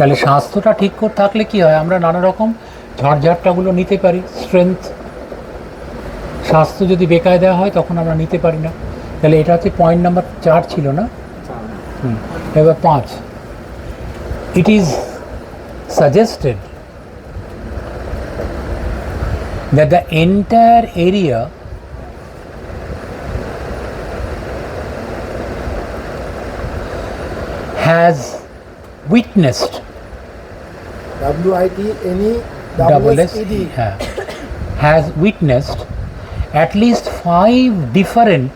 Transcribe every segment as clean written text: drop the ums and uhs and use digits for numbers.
তাহলে স্বাস্থ্যটা ঠিক করে থাকলে কি হয়, আমরা নানা রকম ঝড়ঝাপটাগুলো নিতে পারি, স্ট্রেংথ। স্বাস্থ্য যদি বেকায়দা হয় তখন আমরা নিতে পারি না। তাহলে এটা হচ্ছে পয়েন্ট নাম্বার 4 ছিল না? এবার 5, it is suggested that the entire area has witnessed WITNESSED has witnessed at least 5 different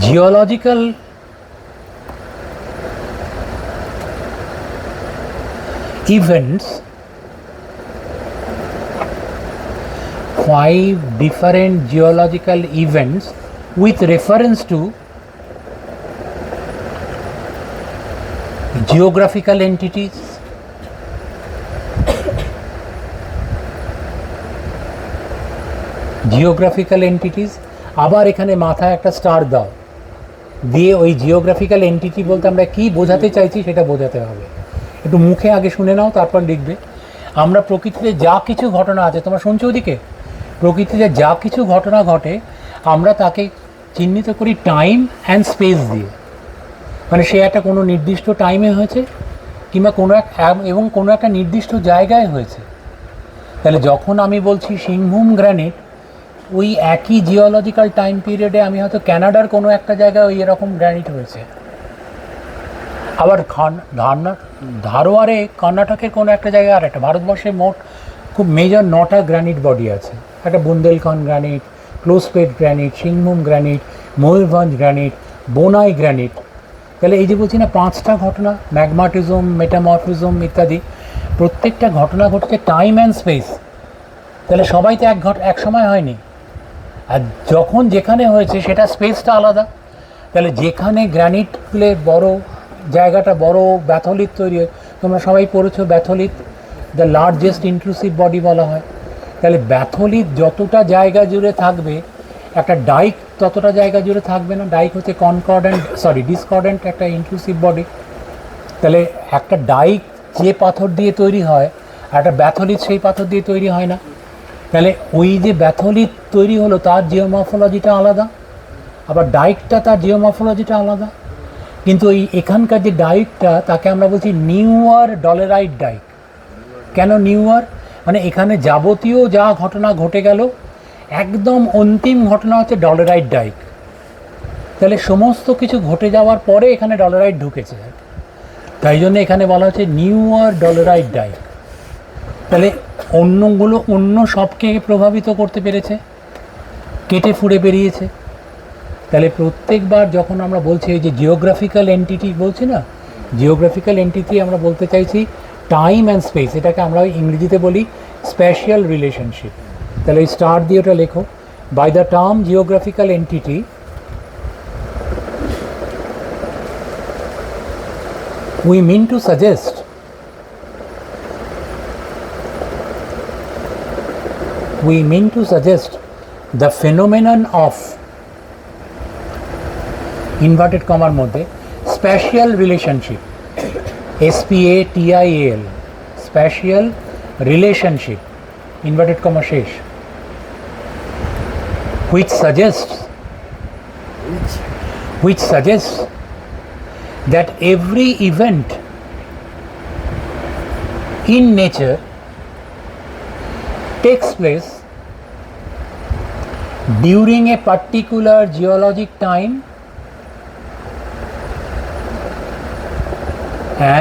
geological events, 5 different geological events with reference to geographical entities, আবার এখানে মাথায় একটা স্টার দাও, দিয়ে ওই জিওগ্রাফিক্যাল এন্টিটি বলতে আমরা কি বোঝাতে চাইছি সেটা বোঝাতে হবে। একটু মুখে আগে শুনে নাও, তারপর লিখবে। আমরা প্রকৃতিতে যা কিছু ঘটনা আছে, তোমরা শুনছো ওদিকে, প্রকৃতিতে যা কিছু ঘটনা ঘটে আমরা তাকে চিহ্নিত করি টাইম অ্যান্ড স্পেস দিয়ে। মানে সে একটা কোনো নির্দিষ্ট টাইমে হয়েছে কিংবা কোনো একটা নির্দিষ্ট জায়গায় হয়েছে। তাহলে যখন আমি বলছি সিংভূম গ্রানিট, ওই একই জিওলজিক্যাল টাইম পিরিয়ডে আমি হয়তো ক্যানাডার কোনো একটা জায়গায় ওই এরকম গ্রানিট হয়েছে, আবার ধারওয়ারে কর্ণাটকের কোনো একটা জায়গায় আর একটা। ভারতবর্ষে মোট খুব মেজর 9টা গ্রানিট বডি আছে। একটা Bundelkhand granite, Closepet granite, Singhbhum granite, Mayurbhanj granite, Bonai granite. তাহলে এই যে বলছি না 5টা ঘটনা, ম্যাগমাটিজম, মেটামরফিজম ইত্যাদি, প্রত্যেকটা ঘটনা ঘটেছে টাইম অ্যান্ড স্পেস। তাহলে সবাই তো এক সময় হয়নি, আর যখন যেখানে হয়েছে সেটা স্পেসটা আলাদা। তাহলে যেখানে গ্রানিটগুলো বড় জায়গাটা বড়, ব্যাথলিথ তৈরি হয়, তোমরা সবাই পড়েছো ব্যাথলিথ দ্য লার্জেস্ট ইন্ট্রুসিভ বডি বলা হয়। তাহলে ব্যাথলিথ যতটা জায়গা জুড়ে থাকবে, একটা ডাইক ততটা জায়গা জুড়ে থাকবে না। ডাইক হচ্ছে ডিসকর্ডেন্ট একটা ইন্ট্রুসিভ বডি। তাহলে একটা ডাইক যে পাথর দিয়ে তৈরি হয়, আর একটা ব্যাথলিথ সেই পাথর দিয়ে তৈরি হয় না। তাহলে ওই যে ব্যাথলিথ তৈরি হলো তার জিওমরফোলজিটা আলাদা, আবার ডাইকটা তার জিওমরফোলজিটা আলাদা। কিন্তু এখানকার যে ডাইকটা তাকে আমরা বলছি নিউয়ার ডলেরাইট ডাইক। কেন নিউয়ার? মানে এখানে যাবতীয় যা ঘটনা ঘটে গেল, একদম অন্তিম ঘটনা হচ্ছে ডলেরাইট ডাইক। তাহলে সমস্ত কিছু ঘটে যাওয়ার পরে এখানে ডলেরাইট ঢুকেছে, তাই জন্য এখানে বলা হচ্ছে নিউয়ার ডলেরাইট ডাইক। তাহলে অন্য সবকে প্রভাবিত করতে পেরেছে, কেটে ফুঁড়ে বেরিয়েছে। তাহলে প্রত্যেকবার যখন আমরা বলছি এই যে জিওগ্রাফিক্যাল এন্টিটি বলছি না, জিওগ্রাফিক্যাল এন্টিটি আমরা বলতে চাইছি টাইম অ্যান্ড স্পেস। এটাকে আমরা ইংরেজিতে বলি স্প্যাশিয়াল রিলেশনশিপ। তাহলে এই স্টার দিয়ে ওটা লেখো, by the term geographical entity we mean to suggest the phenomenon of inverted কমার মধ্যে spatial relationship, SPATIAL, spatial relationship, inverted comma শেষ, which suggests that every event in nature takes place during a particular geologic time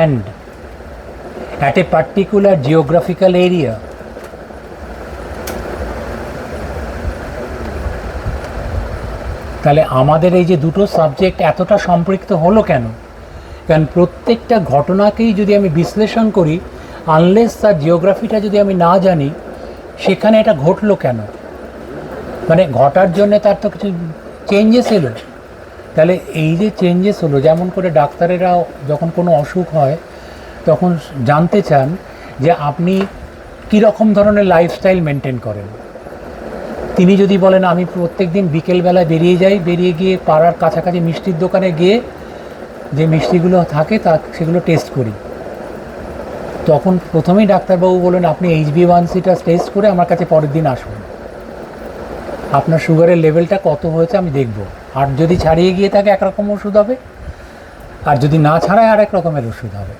and at a particular geographical area. তাহলে আমাদের এই যে দুটো subject এতটা সম্পৃক্ত হলো কেন? কারণ প্রত্যেকটা ঘটনাকেই যদি আমি বিশ্লেষণ করি, আনলেস তার জিওগ্রাফিটা যদি আমি না জানি, সেখানে এটা ঘটলো কেন, মানে ঘটার জন্য তার তো কিছু চেঞ্জেস এলো। তাহলে এই যে চেঞ্জেস হলো, যেমন করে ডাক্তারেরা যখন কোনো অসুখ হয় তখন জানতে চান যে আপনি কীরকম ধরনের লাইফস্টাইল মেনটেন করেন। তিনি যদি বলেন আমি প্রত্যেক দিন বিকেলবেলায় বেরিয়ে যাই, বেরিয়ে গিয়ে পাড়ার কাছাকাছি মিষ্টির দোকানে গিয়ে যে মিষ্টিগুলো থাকে তা সেগুলো টেস্ট করি। তখন প্রথমেই ডাক্তারবাবু বললেন আপনি HbA1cটা টেস্ট করে আমার কাছে পরের দিন আসুন, আপনার সুগারের লেভেলটা কত হয়েছে আমি দেখব, আর যদি ছাড়িয়ে গিয়ে থাকে একরকম ওষুধ হবে, আর যদি না ছাড়ায় আর এক রকমের ওষুধ হবে।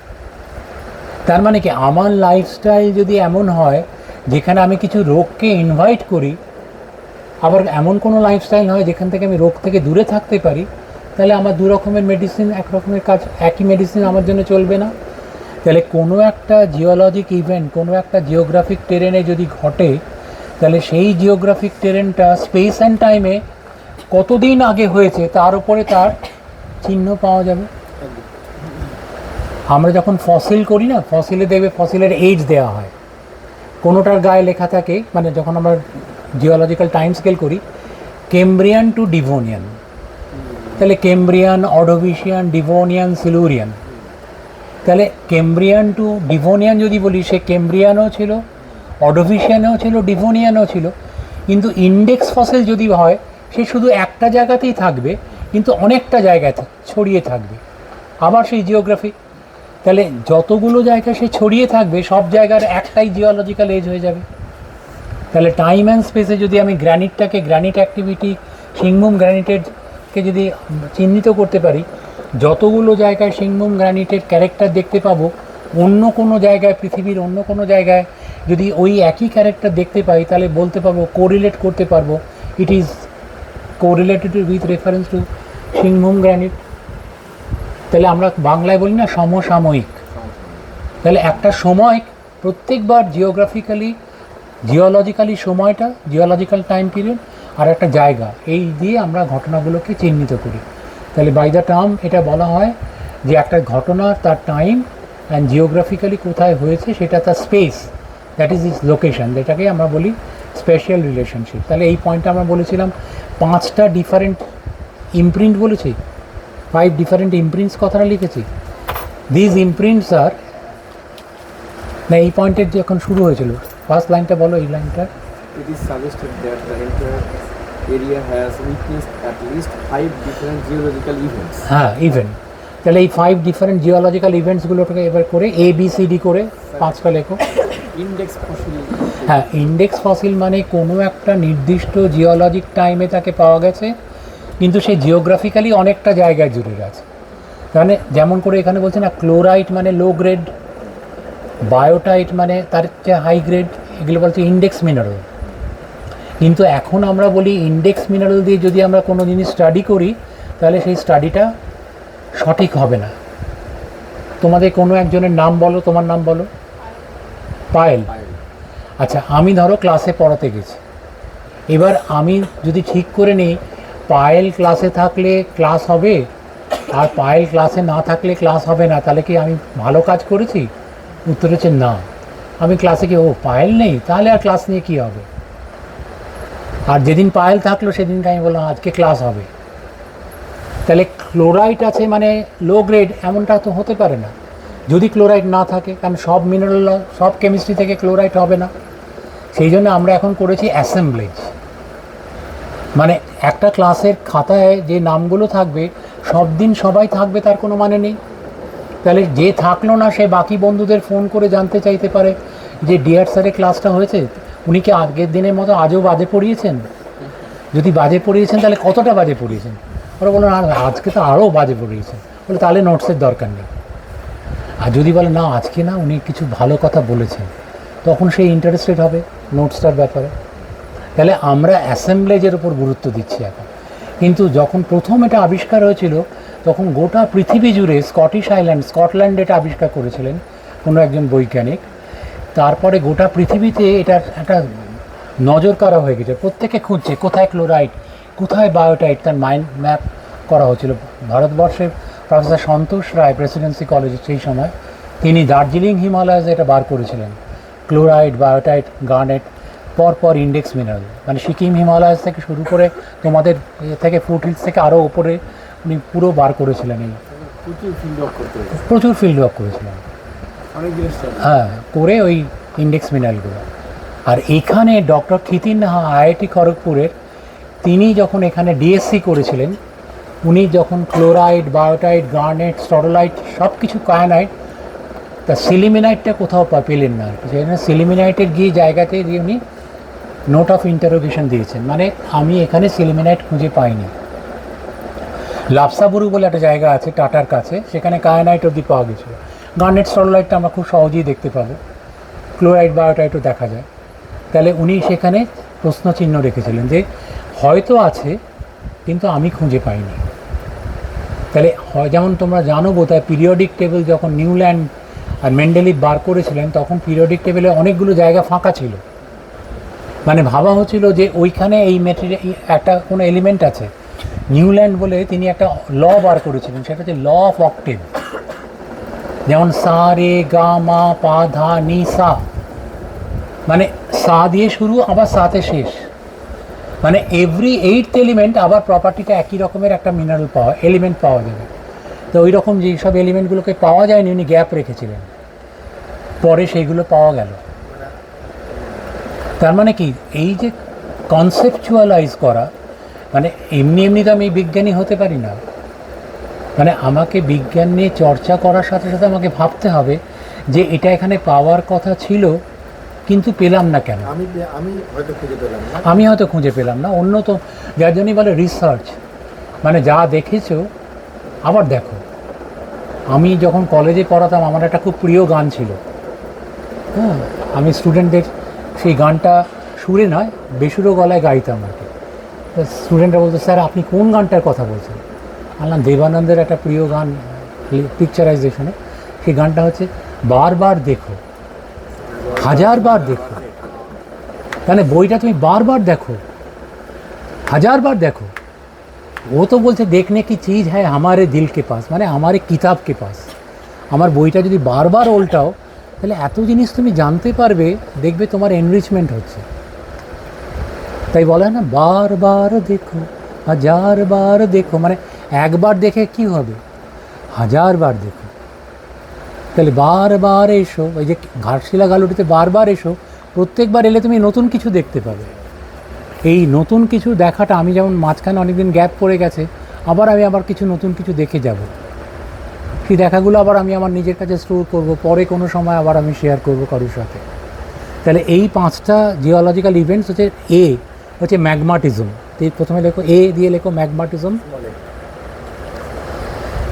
তার মানে কি আমার লাইফস্টাইল যদি এমন হয় যেখানে আমি কিছু রোগকে ইনভাইট করি, আবার এমন কোনো লাইফস্টাইল হয় যেখান থেকে আমি রোগ থেকে দূরে থাকতে পারি, তাহলে আমার দু রকমের মেডিসিন, এক রকমের কাজ, একই মেডিসিন আমার জন্য চলবে না। তাহলে কোনো একটা জিওলজিক ইভেন্ট, কোনো একটা জিওগ্রাফিক টেরেনে যদি ঘটে, তাহলে সেই জিওগ্রাফিক টেরেনটা স্পেস অ্যান্ড টাইমে কতদিন আগে হয়েছে তার উপরে তার চিহ্ন পাওয়া যাবে। আমরা যখন ফসিল করি না, ফসিলে দেখবে ফসিলের এজ দেওয়া হয়, কোনোটার গায়ে লেখা থাকে, মানে যখন আমরা জিওলজিক্যাল টাইম স্কেল করি কেমব্রিয়ান টু ডিভোনিয়ান, তাহলে কেমব্রিয়ান, অর্ডোভিশিয়ান, ডিভোনিয়ান, সিলুরিয়ান। তাহলে কেমব্রিয়ান টু ডিভোনিয়ান যদি বলি, সে কেমব্রিয়ানও ছিল, অর্ডোভিশিয়ানও ছিল, ডিভোনিয়ানও ছিল, কিন্তু ইন্ডেক্স ফসিল যদি হয় সে শুধু একটা জায়গাতেই থাকবে কিন্তু অনেকটা জায়গায় ছড়িয়ে থাকবে, আবার সেই জিওগ্রাফি। তাহলে যতগুলো জায়গায় সে ছড়িয়ে থাকবে সব জায়গার একটাই জিওলজিক্যাল এজ হয়ে যাবে। তাহলে টাইম অ্যান্ড স্পেসে যদি আমি গ্র্যানিটটাকে, গ্র্যানিট অ্যাক্টিভিটি, সিংভূম গ্র্যানিটেডকে যদি চিহ্নিত করতে পারি, যতগুলো জায়গায় সিংভূম গ্র্যানিটের ক্যারেক্টার দেখতে পাবো, অন্য কোনো জায়গায়, পৃথিবীর অন্য কোনো জায়গায় যদি ওই একই ক্যারেক্টার দেখতে পাই, তাহলে বলতে পারবো, কোরিলেট করতে পারবো, it is correlated with reference to Singhbhum granite. তাহলে আমরা বাংলায় বলি না সমসাময়িক, তাহলে একটা সময় প্রত্যেকবার জিওলজিক্যালি সময়টা, জিওলজিক্যাল টাইম পিরিয়ড, আর একটা জায়গা, এই দিয়ে আমরা ঘটনাগুলোকে চিহ্নিত করি। তাহলে বাই দ্য টার্ম এটা বলা হয় যে একটা ঘটনা তার টাইম অ্যান্ড জিওগ্রাফিক্যালি কোথায় হয়েছে সেটা তার space, that is it's location, যেটাকে আমরা বলি স্পেশাল রিলেশনশিপ। তাহলে এই পয়েন্টটা আমরা বলেছিলাম 5টা ডিফারেন্ট ইমপ্রিন্ট বলেছি, 5 ডিফারেন্ট ইমপ্রিন্টস কথাটা লিখেছি। দিজ ইমপ্রিন্টস আর, না এই পয়েন্টের যখন শুরু হয়েছিল, ফার্স্ট লাইনটা বলো, এই লাইনটা। It is suggested that the entire area has witnessed at least 5 different geological events. হ্যাঁ, ইভেন্ট। তাহলে এই 5 ডিফারেন্ট জিওলজিক্যাল ইভেন্টসগুলোকে এবার করে ABCD করে 5টা লেখো। Index fossil. হ্যাঁ, ইন্ডেক্স ফসিল মানে কোনো একটা নির্দিষ্ট জিওলজিক টাইমে তাকে পাওয়া গেছে, কিন্তু সে জিওগ্রাফিক্যালি অনেকটা জায়গায় জুড়ে গেছে। মানে যেমন করে এখানে বলছে না, ক্লোরাইট মানে লো গ্রেড, বায়োটাইট মানে তার চেয়ে হাই গ্রেড, এগুলো বলছে ইন্ডেক্স মিনারেল। কিন্তু এখন আমরা বলি ইন্ডেক্স মিনারেল দিয়ে যদি আমরা কোনো জিনিস স্টাডি করি, তাহলে সেই স্টাডিটা সঠিক হবে না। তোমাদের কোনো একজনের নাম বলো, তোমার নাম বলো। পায়েল। আচ্ছা, আমি ধরো ক্লাসে পড়াতে গেছি, এবার আমি যদি ঠিক করে নিই পায়েল ক্লাসে থাকলে ক্লাস হবে আর পায়েল ক্লাসে না থাকলে ক্লাস হবে না, তাহলে কি আমি ভালো কাজ করেছি? উত্তর হচ্ছে না। আমি ক্লাসে কি, ও পায়েল নেই, তাহলে আর ক্লাস নিয়ে কী হবে? আর যেদিন পায়েল থাকলো সেদিনকে আমি বললাম আজকে ক্লাস হবে। তাহলে ক্লোরাইড আছে মানে লো গ্রেড, এমনটা তো হতে পারে না যদি ক্লোরাইড না থাকে, কারণ সব মিনারেল, সব কেমিস্ট্রি থেকে ক্লোরাইড হবে না। সেই জন্য আমরা এখন করেছি অ্যাসেম্বলেজ, মানে একটা ক্লাসের খাতায় যে নামগুলো থাকবে সব দিন সবাই থাকবে তার কোনো মানে নেই। তাহলে যে থাকলো না সে বাকি বন্ধুদের ফোন করে জানতে চাইতে পারে যে ডিয়ার স্যারের ক্লাসটা হয়েছে, উনি কি আগের দিনের মতো আজও বাজে পড়িয়েছেন? যদি বাজে পড়িয়েছেন তাহলে কতটা বাজে পড়িয়েছেন? ওরা বললো না আজকে তো আরও বাজে পড়িয়েছেন, বলে তাহলে নোটসের দরকার নেই। আর যদি বলে না আজকে না উনি কিছু ভালো কথা বলেছেন, তখন সে ইন্টারেস্টেড হবে নোটসটার ব্যাপারে। তাহলে আমরা অ্যাসেম্বলেজের উপর গুরুত্ব দিচ্ছি এখন। কিন্তু যখন প্রথম এটা আবিষ্কার হয়েছিল তখন গোটা পৃথিবী জুড়ে স্কটল্যান্ড এটা আবিষ্কার করেছিলেন কোনো একজন বৈজ্ঞানিক। তারপরে গোটা পৃথিবীতে এটার একটা নজর করা হয়ে গেছে, প্রত্যেকে খুঁজছে কোথায় ক্লোরাইড, কোথায় বায়োটাইট, তার মাইন্ড ম্যাপ করা হয়েছিল। ভারতবর্ষের প্রফেসর সন্তোষ রায় প্রেসিডেন্সি কলেজে সেই সময় তিনি দার্জিলিং হিমালয়াস এটা বার করেছিলেন, ক্লোরাইড, বায়োটাইট, গার্নেট, পরপর ইন্ডেক্স মিনারেল, মানে সিকিম হিমালয়াস থেকে শুরু করে তোমাদের থেকে ফুটহিলস থেকে আরও ওপরে উনি পুরো বার করেছিলেন। এই প্রচুর ফিল্ড ওয়ার্ক করেছিলেন, হ্যাঁ, করে ওই ইন্ডেক্স মিনারেলগুলো। আর এখানে ডক্টর খিতিন নাহা IIT খড়গপুরের, তিনি যখন এখানে DSc করেছিলেন উনি যখন ক্লোরাইড, বায়োটাইট, গার্নেট, স্টরোলাইট সব কিছু কায়ানাইট, তা সিলিমিনাইটটা কোথাও পেলেন না আর কি। সেখানে সিলিমিনাইটের গিয়ে জায়গাতে গিয়ে উনি নোট অফ ইন্টারোগেশন দিয়েছেন, মানে আমি এখানে সিলিমিনাইট খুঁজে পাইনি। লাপসাবুরু বলে একটা জায়গা আছে টাটার কাছে, সেখানে কায়ানাইট অবধি পাওয়া গেছিলো। গার্নেট, স্টরোলাইটটা আমরা খুব সহজেই দেখতে পাবো, ক্লোরাইড, বায়োটাইটও দেখা যায়। তাহলে উনি সেখানে প্রশ্নচিহ্ন রেখেছিলেন যে হয়তো আছে কিন্তু আমি খুঁজে পাইনি। তাহলে হয়, যেমন তোমরা জানো বোধহয় পিরিয়ডিক টেবিল যখন নিউল্যান্ড আর মেন্ডেলিভ বার করেছিলেন তখন পিরিয়ডিক টেবিলে অনেকগুলো জায়গা ফাঁকা ছিল, মানে ভাবা হচ্ছিল যে ওইখানে এই ম্যাটেরিয়াল একটা কোনো এলিমেন্ট আছে। নিউল্যান্ড বলে তিনি একটা ল বার করেছিলেন, সেটা হচ্ছে ল অফ অক্টেভ। যেমন সা রে গা মা পা ধা নি সা, মানে সা দিয়ে শুরু আবার সাতে শেষ, মানে এভরি 8th এলিমেন্ট আবার প্রপার্টিটা একই রকমের একটা মিনারেল এলিমেন্ট পাওয়া যাবে। তো ওই রকম যেসব এলিমেন্টগুলোকে পাওয়া যায়নি উনি গ্যাপ রেখেছিলেন, পরে সেইগুলো পাওয়া গেল। তার মানে কি, এই যে কনসেপচুয়ালাইজ করা, মানে এমনি এমনি তো আমি বিজ্ঞানী হতে পারি না, মানে আমাকে বিজ্ঞান নিয়ে চর্চা করার সাথে সাথে আমাকে ভাবতে হবে যে এটা এখানে পাওয়ার কথা ছিল কিন্তু পেলাম না কেন। আমি হয়তো খুঁজে পেলাম না, আমি হয়তো খুঁজে পেলাম না, অন্য তো, যার জন্যই বলে রিসার্চ, মানে যা দেখেছো আবার দেখো। আমি যখন কলেজে পড়াতাম আমার একটা খুব প্রিয় গান ছিল, হ্যাঁ, আমি স্টুডেন্টদের সেই গানটা সুরে নয় বেসুরো গলায় গাইতাম আর কি। তো স্টুডেন্টরা বলতো, স্যার আপনি কোন গানটার কথা বলছেন? বললাম দেবানন্দের একটা প্রিয় গান পিকচারাইজেশনে, সেই গানটা হচ্ছে বারবার দেখো, হাজারবার দেখো। মানে বইটা তুমি বারবার দেখো, হাজারবার দেখো। ও তো বলছে দেখনে কি চিজ হ্যায় আমারে দিল কে পাস, মানে আমারে কিতাব কে পাস। আমার বইটা যদি বারবার উল্টাও তাহলে এত জিনিস তুমি জানতে পারবে, দেখবে তোমার এনরিচমেন্ট হচ্ছে। তাই বলে না বারবার দেখো, হাজারবার দেখো, মানে একবার দেখে কি হবে, হাজারবার দেখো। তাহলে বারবার এসো, ওই যে ঘাটশিলা গালুটিতে বারবার এসো, প্রত্যেকবার এলে তুমি নতুন কিছু দেখতে পাবে। এই নতুন কিছু দেখাটা, আমি যেমন মাঝখানে অনেকদিন গ্যাপ পড়ে গেছে, আবার কিছু নতুন কিছু দেখে যাব। সেই দেখাগুলো আবার আমি আমার নিজের কাছে স্টোর করব, পরে কোনো সময় আবার আমি শেয়ার করব কারোর সাথে। তাহলে এই 5টা জিওলজিক্যাল ইভেন্টস হচ্ছে, এ হচ্ছে ম্যাগমাটিজম। প্রথমে লেখো এ দিয়ে লেখো ম্যাগমাটিজম,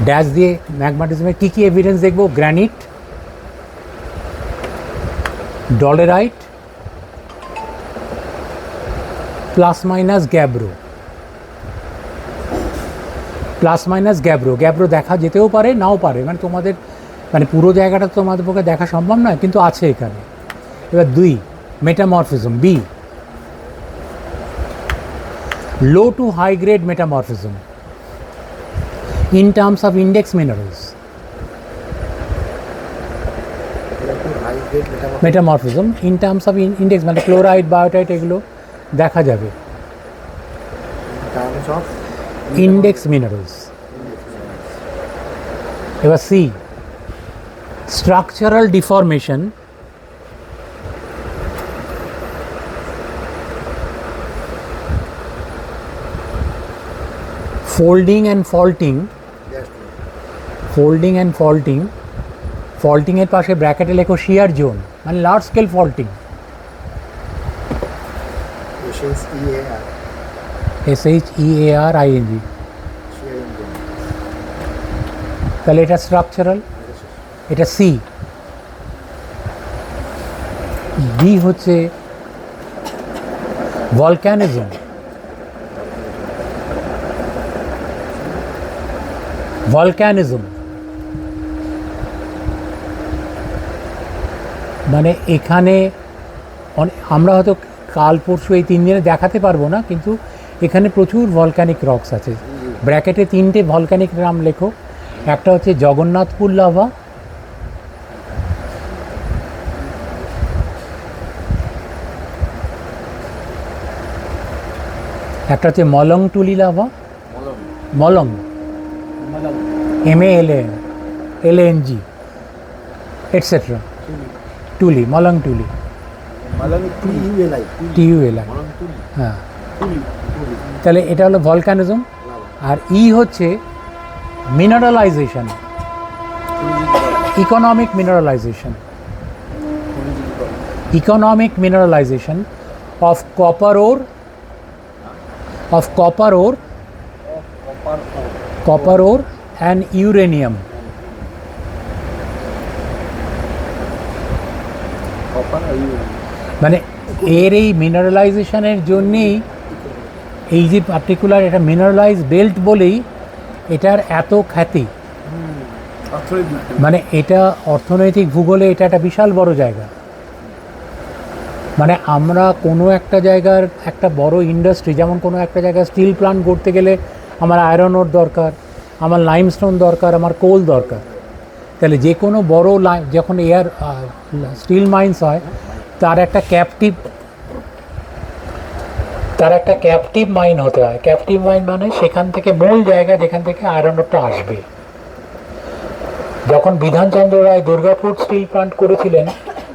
ড্যাশ দিয়ে ম্যাগমাটিজমের কী কী এভিডেন্স দেখবো, granite, dolerite, plus minus gabbro. Plus minus gabbro, gabbro দেখা যেতেও পারে নাও পারে, মানে তোমাদের মানে পুরো জায়গাটা তোমাদের পক্ষে দেখা সম্ভব নয়, কিন্তু আছে এখানে। এবার 2 metamorphism, B low to high grade metamorphism in terms of index minerals, metamorphism in terms of index, মানে ক্লোরাইড, বায়োটাইট এগুলো দেখা যাবে। Index minerals. এবার C structural deformation, folding and faulting, folding and faulting, ফল্টিংয়ের পাশে ব্র্যাকেটে লেখো শিয়ার জোন, মানে লার্জ স্কেল ফল্টিং, SHEARING। তাহলে এটা স্ট্রাকচারাল, এটা সি। ডি হচ্ছে ভলক্যানিজম, ভলক্যানিজম মানে এখানে আমরা হয়তো কাল পরশু এই 3 দিনে দেখাতে পারবো না, কিন্তু এখানে প্রচুর ভলক্যানিক রকস আছে। ব্র্যাকেটে 3টে ভলক্যানিক নাম লেখো, একটা হচ্ছে জগন্নাথপুর লাভা, একটা হচ্ছে মলংটুলি লাভা, মলং MALANG এটসেট্রা, টুলি, মলং টুলি, TULI, হ্যাঁ। তাহলে এটা হলো ভলক্যানিজম। আর ই হচ্ছে মিনারেলাইজেশন, economic মিনারেলাইজেশন, economic mineralization of copper ore, copper ore and uranium. Copper or uranium? মানে এর এই মিনারেলাইজেশনের জন্যেই এই যে পার্টিকুলার এটা মিনারেলাইজ বেল্ট বলেই এটার এত খ্যাতি। মানে এটা অর্থনৈতিক ভূগোলে এটা একটা বিশাল বড় জায়গা। মানে আমরা কোনো একটা জায়গার একটা বড় ইন্ডাস্ট্রি, যেমন কোনো একটা জায়গায় স্টিল প্ল্যান্ট করতে গেলে আমার আয়রন ওর দরকার, আমার লাইমস্টোন দরকার, আমার কোল দরকার। তাহলে যে কোনো বড় যখন স্টিল মাইন্স হয় তার একটা ক্যাপটিভ মাইন হতে হয়। ক্যাপটিভ মাইন মানে সেখান থেকে মূল জায়গা যেখান থেকে আয়রন ওরটা আসবে। যখন বিধানচন্দ্র রায় দুর্গাপুর স্টিল প্ল্যান্ট করেছিলেন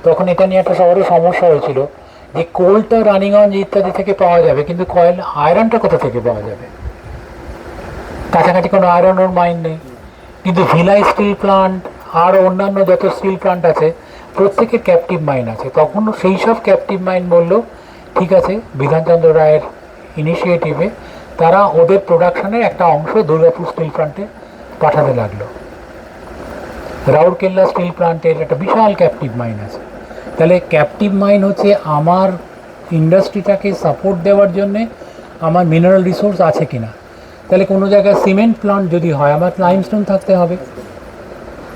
তখন এটা নিয়ে একটা বড় সমস্যা হয়েছিল যে কোলটা রানীগঞ্জ ইত্যাদি থেকে পাওয়া যাবে, কিন্তু আয়রনটা কোথা থেকে পাওয়া যাবে? কাছাকাছি কোনো আয়রন ওর মাইন নেই। কিন্তু ভিলাই স্টিল প্ল্যান্ট আর অন্যান্য যত স্টিল প্ল্যান্ট আছে প্রত্যেকের ক্যাপটিভ মাইন আছে। তখন সেই সব ক্যাপটিভ মাইন বললো ঠিক আছে, বিধানচন্দ্র রায়ের ইনিশিয়েটিভে তারা ওদের প্রোডাকশনের একটা অংশ দুর্গাপুর স্টিল প্ল্যান্টে পাঠাতে লাগলো। রাউরকেল্লা স্টিল প্ল্যান্টের একটা বিশাল ক্যাপটিভ মাইন আছে। তাহলে ক্যাপটিভ মাইন হচ্ছে আমার ইন্ডাস্ট্রিটাকে সাপোর্ট দেওয়ার জন্যে আমার মিনারেল রিসোর্স আছে কিনা। তাহলে কোনো জায়গায় সিমেন্ট প্ল্যান্ট যদি হয় আমার লাইমস্টোন থাকতে হবে।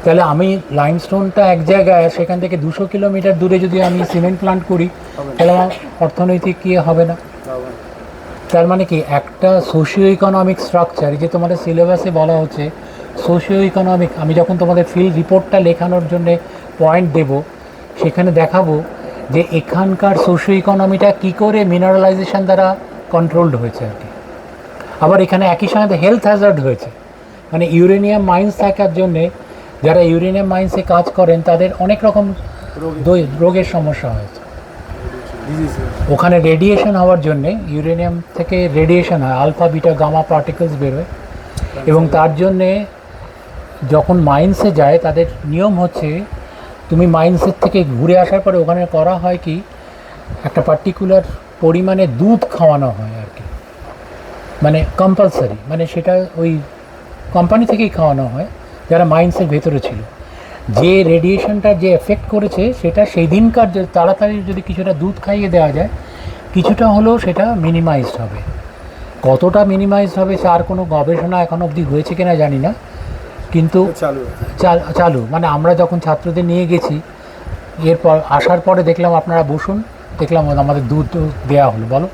তাহলে আমি লাইমস্টোনটা এক জায়গায়, সেখান থেকে 200 কিলোমিটার দূরে যদি আমি সিমেন্ট প্ল্যান্ট করি তাহলে আমার অর্থনৈতিক কি হবে না। তার মানে কি একটা সোশিও ইকোনমিক স্ট্রাকচার, যে তোমাদের সিলেবাসে বলা হচ্ছে সোশিও ইকোনমিক। আমি যখন তোমাদের ফিল্ড রিপোর্টটা লেখানোর জন্যে পয়েন্ট দেব সেখানে দেখাবো যে এখানকার সোশিও ইকোনমিটা কী করে মিনারেলাইজেশন দ্বারা কন্ট্রোলড হয়েছে আর কি। আবার এখানে একই সঙ্গে হেলথ হ্যাজার্ড হয়েছে। মানে ইউরেনিয়াম মাইন্স থাকার জন্যে যারা ইউরেনিয়াম মাইন্সে কাজ করেন তাদের অনেক রকম রোগের সমস্যা হয়েছে। ওখানে রেডিয়েশন হওয়ার জন্যে, ইউরেনিয়াম থেকে রেডিয়েশন হয়, আলফা বিটা গামা পার্টিকেলস বেরোয়, এবং তার জন্যে যখন মাইন্সে যায় তাদের নিয়ম হচ্ছে তুমি মাইন্সের থেকে ঘুরে আসার পরে ওখানে করা হয় কি একটা পার্টিকুলার পরিমাণে দুধ খাওয়ানো হয় আর কি, মানে কম্পালসারি, মানে সেটা ওই কোম্পানি থেকেই খাওয়ানো হয় যারা মাইন্সের ভেতরে ছিল। যে রেডিয়েশনটা যে এফেক্ট করেছে সেটা সেই দিনকার তাড়াতাড়ি যদি কিছুটা দুধ খাইয়ে দেওয়া যায় কিছুটা হলেও সেটা মিনিমাইজড হবে। কতটা মিনিমাইজড হবে তার কোনো গবেষণা এখন অবধি হয়েছে কিনা জানি না, কিন্তু চালু মানে আমরা যখন ছাত্রদের নিয়ে গেছি এরপর আসার পরে দেখলাম আপনারা বসুন, দেখলাম আমাদের দুধ দেওয়া হলো। বলো।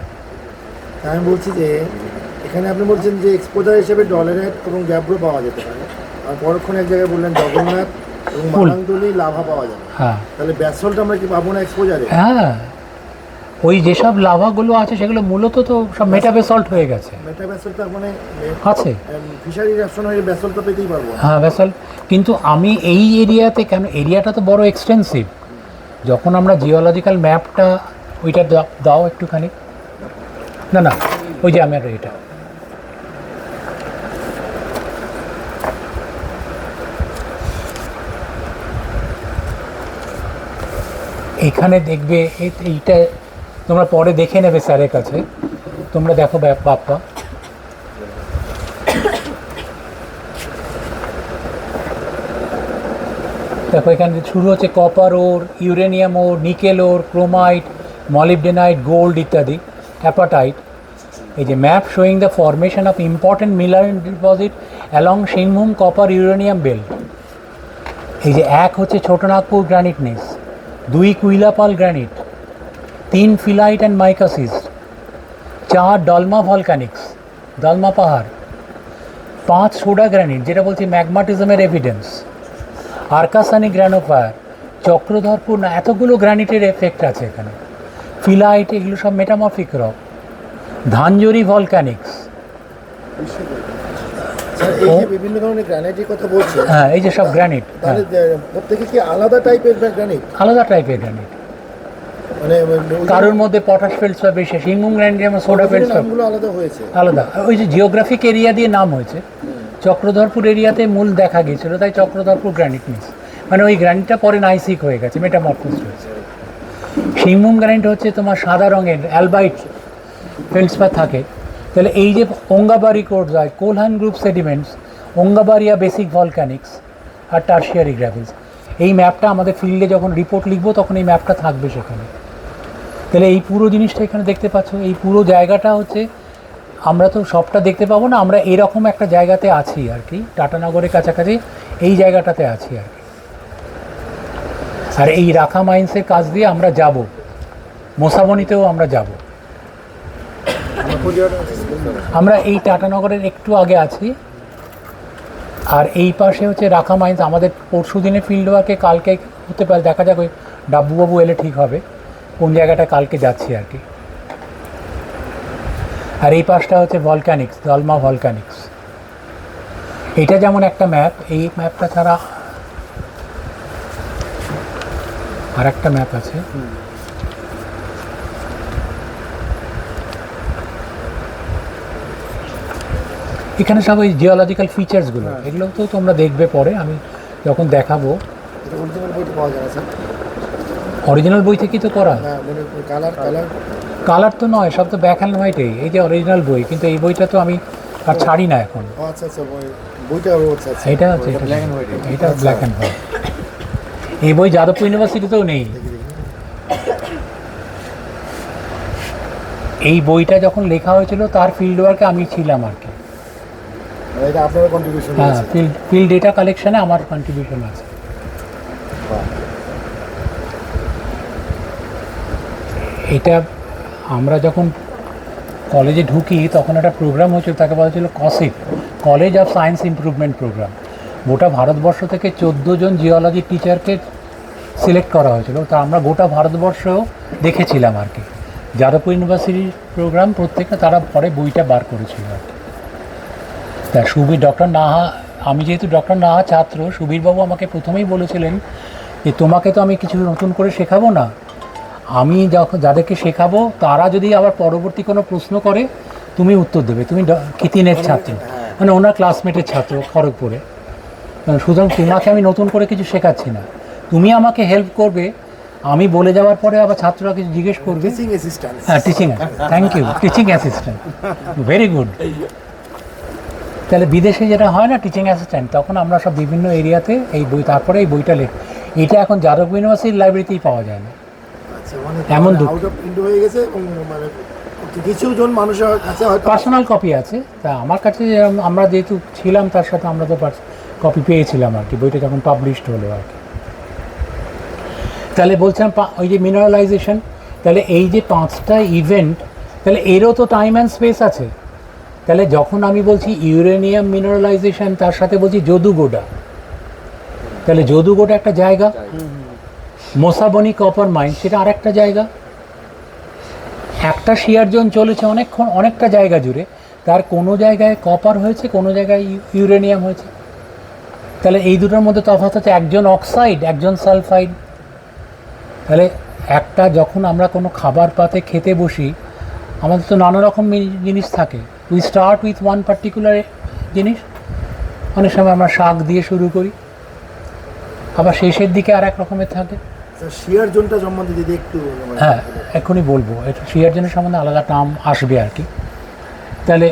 আমি বলছি যে এখানে আপনি বলছেন যে এক্সপোজার হিসেবে ডলারেট এবং গ্যাব্রো পাওয়া যেতে পারে, আর পরক্ষণে এক জায়গায় বললেন জগন্নাথ এবং মালাংতলি লাভা পাওয়া যাবে। হ্যাঁ, তাহলে ব্যাসল্ট আমরা কি পাবো না এক্সপোজারে? হ্যাঁ, ওই যেসব লাভাগুলো আছে সেগুলো মূলত তো সব মেটাবেসল্ট হয়ে গেছে। মেটাব্যাসল্ট তার মানে আছে ফিশারি রেশন হয়ে ব্যাসল্ট তো পেতেই পারবো। হ্যাঁ ব্যাসল্ট, কিন্তু আমি এই এরিয়াতে কেন, এরিয়াটা তো বড় এক্সটেন্সিভ। যখন আমরা জিওলজিক্যাল ম্যাপটা ওইটা দাও একটুখানি, না না ওই যে আমার এটা এখানে দেখবে, এইটা তোমরা পরে দেখে নেবে স্যারের কাছে। তোমরা দেখো বাপ্পা, দেখো এখানে শুরু হচ্ছে কপার ওর, ইউরেনিয়াম ওর, নিকেল ওর, ক্রোমাইট, মলিবডেনাইট, গোল্ড ইত্যাদি, অ্যাপাটাইট। এই যে map showing the formation of important mineral deposit along Singhbhum copper uranium belt. এই যে এক হচ্ছে Chotanagpur Granit নেস, 2 কুইলাপাল Granit, 3 phyllite and মাইকাসিস, 4 ডলমা ভলকানিক্স, Dalma পাহাড়, 5 সোডা গ্রানিট যেটা বলছি ম্যাগমাটিজমের এভিডেন্স, আর্কাসানি গ্র্যানোফায়ার, চক্রধরপুর, না এতগুলো গ্রানিটের এফেক্ট আছে এখানে, ফিলাইট, এগুলো সব মেটামরফিক রক, ধানজরি ভলকানিক্স। এই যে বিভিন্ন ধরনের গ্রানাইটের কথা বলছেন, হ্যাঁ এই যে সব গ্রানিট, তাহলে প্রত্যেকে কি আলাদা টাইপের গ্রানাইট? আলাদা টাইপের গ্রানিট। মানে কারোর মধ্যে পটাশ ফেলসফা বেশি, সিংভূম গ্রানাইট যেমন সোডা ফেলসফা নামগুলো আলাদা হয়েছে। আলাদা। ওই যে জিওগ্রাফিক এরিয়া দিয়ে নাম হয়েছে, চক্রধরপুর এরিয়াতে মূল দেখা গিয়েছিল, তাই চক্রধরপুর গ্রানাইট মিস, মানে ওই গ্রানাইটটা পরে নাইসিক হয়ে গেছে, মেটামরফোস হয়েছে। সিংভূম গ্রানাইট হচ্ছে তোমার সাদা রঙের অ্যালবাইট ফেলসফা থাকে। তাহলে এই যে অঙ্গাবারি কোডস হয়, কোলহান গ্রুপ সেডিমেন্টস, অঙ্গাবারিয়া বেসিক ভলক্যানিক্স আর টার্সিয়ারি গ্র্যাভেলস, এই ম্যাপটা আমাদের ফিল্ডে যখন রিপোর্ট লিখবো তখন এই ম্যাপটা থাকবে সেখানে। তাহলে এই পুরো জিনিসটা এখানে দেখতে পাচ্ছ, এই পুরো জায়গাটা হচ্ছে, আমরা তো সবটা দেখতে পাবো না, আমরা এরকম একটা জায়গাতে আছি আর কি, টাটানগরের কাছাকাছি এই জায়গাটাতে আছি আর কি। আর এই রাখা মাইন্সের কাজ দিয়ে আমরা যাব, মোসাবনিতেও আমরা যাব। আমরা এই টাটানগরের একটু আগে আছি, আর এই পাশে হচ্ছে রাখা মাইন্স। আমাদের পরশু দিনে ফিল্ড ওয়ার্কে, কালকে হতে পারে, দেখা যাক, ওই ডাব্বুবাবু এলে ঠিক হবে কোন জায়গাটা কালকে যাচ্ছি আর কি। আর এই পাশটা হচ্ছে ভলক্যানিক্স, দলমা ভলক্যানিক্স। এটা যেমন একটা ম্যাপ, এই ম্যাপটা ছাড়া আর একটা ম্যাপ আছে, এখানে সব ওই জিওলজিক্যাল ফিচার্সগুলো, এগুলো তো তোমরা দেখবে পরে, আমি যখন দেখাবো। অরিজিনাল বইটা পাওয়া যায় না স্যার? অরিজিনাল বই থেকেই তো করা। না মানে কালার কালার তো নয়, সব তো ব্ল্যাক অ্যান্ড হোয়াইটেই, এই যে অরিজিনাল বই, কিন্তু এই বইটা তো আমি আর ছাড়ি না এখন। আচ্ছা আচ্ছা, বইটা আচ্ছা, এটা হচ্ছে black and white। এটা ব্ল্যাক অ্যান্ড হোয়াইট। এই বই যাদবপুর ইউনিভার্সিটিতেও নেই। এই বইটা যখন লেখা হয়েছিল তার ফিল্ড ওয়ার্কে আমি ছিলাম আর কি। এটা আপনার কন্ট্রিবিউশন হ্যাঁ, আছে? ফিল্ড ডেটা কালেকশনে আমার কন্ট্রিবিউশন আছে। এটা আমরা যখন কলেজে ঢুকি তখন একটা প্রোগ্রাম হয়েছিল, তাকে বলা ছিল COSIP, college of science improvement programme. গোটা ভারতবর্ষ থেকে 14 জন জিওলজি টিচারকে সিলেক্ট করা হয়েছিল, তা আমরা গোটা ভারতবর্ষেও দেখেছিলাম আর কি। যাদবপুর ইউনিভার্সিটির প্রোগ্রাম প্রত্যেকটা, তারা পরে বইটা বার করেছিল আর কি। তা ডক্টর নাহা, আমি যেহেতু ডক্টর নাহা ছাত্র, সুবীরবাবু আমাকে প্রথমেই বলেছিলেন যে তোমাকে তো আমি কিছু নতুন করে শেখাবো না, আমি যখন যাদেরকে শেখাবো তারা যদি আবার পরবর্তী কোনো প্রশ্ন করে তুমি উত্তর দেবে, তুমি কিতিনের ছাত্র, মানে ওনার ক্লাসমেটের ছাত্র খড়গপুরে, সুতরাং তোমাকে আমি নতুন করে কিছু শেখাচ্ছি না, তুমি আমাকে হেল্প করবে, আমি বলে যাওয়ার পরে আবার ছাত্ররা কিছু জিজ্ঞেস করবে। Teaching assistant. হ্যাঁ, teaching, thank you, teaching assistant, very good. তাহলে বিদেশে যেটা হয় না টিচিং অ্যাসিস্ট্যান্ট, তখন আমরা সব বিভিন্ন এরিয়াতে এই বই, তারপরে এই বইটা এটা এখন যাদবপুর ইউনিভার্সিটির লাইব্রেরিতেই পাওয়া যায় না। আচ্ছা, মানে এমন দুঃখ। আউট অফ ইন্ডিয়া হয়ে গেছে, এবং মানে কিছু জন মানুষের কাছে হয়তো পার্সোনাল কপি আছে, তা আমার কাছে আমরা যেহেতু ছিলাম তার সাথে আমরা তো কপি পেয়েছিলাম আর কি, বইটা যখন পাবলিশড হলো আর কি। তাহলে বলছিলাম ওই যে মিনারেলাইজেশন, তাহলে এই যে 5টা ইভেন্ট, তাহলে এরও তো টাইম অ্যান্ড স্পেস আছে। তাহলে যখন আমি বলছি ইউরেনিয়াম মিনারেলাইজেশন, তার সাথে বলছি যদুগোডা, তাহলে যদুগোডা একটা জায়গা, মোসাবনি কপার মাইন সেটা আরেকটা জায়গা। একটা শিয়ার জোন চলেছে অনেকটা জায়গা জুড়ে, তার কোনো জায়গায় কপার হয়েছে, কোনো জায়গায় ইউরেনিয়াম হয়েছে। তাহলে এই দুটোর মধ্যে তফাৎ হচ্ছে একজন অক্সাইড, একজন সালফাইড। তাহলে একটা যখন আমরা কোনো খাবার পাতে খেতে বসি, আমাদের তো নানা রকম জিনিস থাকে, we start with one particular জিনিস, অনেক সময় আমরা শাক দিয়ে শুরু করি, আবার শেষের দিকে আর এক রকমের থাকে। শিয়ার জোনটা সম্বন্ধে যদি একটু হ্যাঁ, এখনই বলবো, এটা শিয়ার জোনের সম্বন্ধে আলাদা টার্ম আসবে আর কি। তাহলে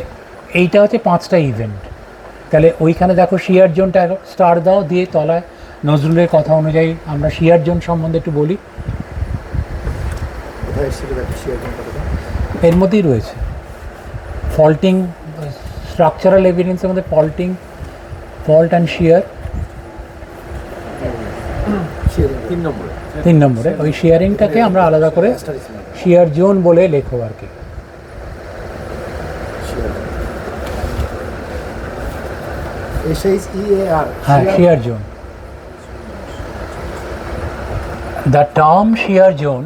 এইটা হচ্ছে 5টা ইভেন্ট। তাহলে ওইখানে দেখো শিয়ার জোনটা স্টার দাও, দিয়ে তলায় নজরুলের কথা অনুযায়ী আমরা শিয়ার জোন সম্বন্ধে একটু বলি। কোথায় এসেছিল শিয়ার জোনটা? এর মধ্যেই রয়েছে ফল্টিং, স্ট্রাকচারাল এভিডেন্সের মধ্যে ফল্ট অ্যান্ড শিয়ার 3 নম্বরে। ওই শিয়ারিংটাকে আমরা আলাদা করে শিয়ার জোন বলে লেখো আর কি। হ্যাঁ, shear zone. The term shear zone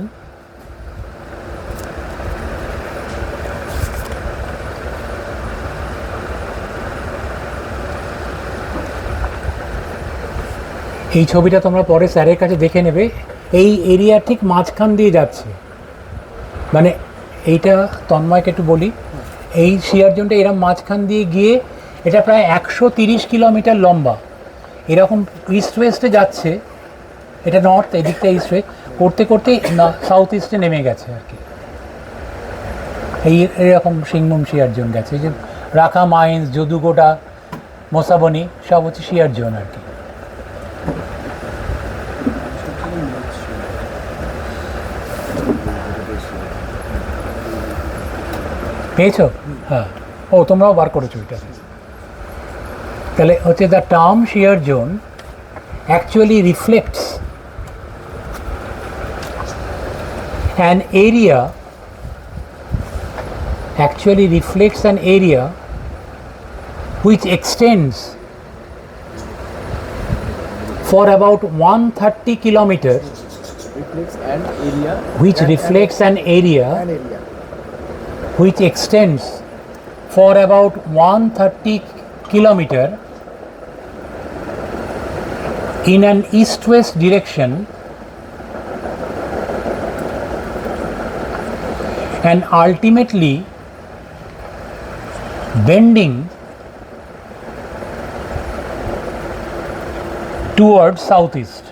এই ছবিটা তোমরা পরে স্যারের কাছে দেখে নেবে। এই এরিয়া ঠিক মাঝখান দিয়ে যাচ্ছে, মানে এইটা তন্ময়কে একটু বলি, এই শিয়ার জোনটা এরকম মাঝখান দিয়ে গিয়ে এটা প্রায় 130 কিলোমিটার লম্বা, এরকম ইস্ট ওয়েস্টে যাচ্ছে, এটা নর্থ, এদিকটা ইস্ট ওয়েস্ট করতে করতে সাউথ ইস্টে নেমে গেছে আর কি। এরকম সিংভূম শিয়ার জোন গেছে, এই যে রাখা মাইন্স, যদুগোড়া, মোসাবনি সব হচ্ছে শিয়ার জোন আর কি। পেয়েছো? হ্যাঁ, ও তোমরাও বার করেছো এটা। তাহলে হচ্ছে the term shear zone actually reflects an area which extends for about 130 kilometers, reflects an area which reflects an area An area. which extends for about 130 kilometer in an east-west direction and ultimately bending towards southeast.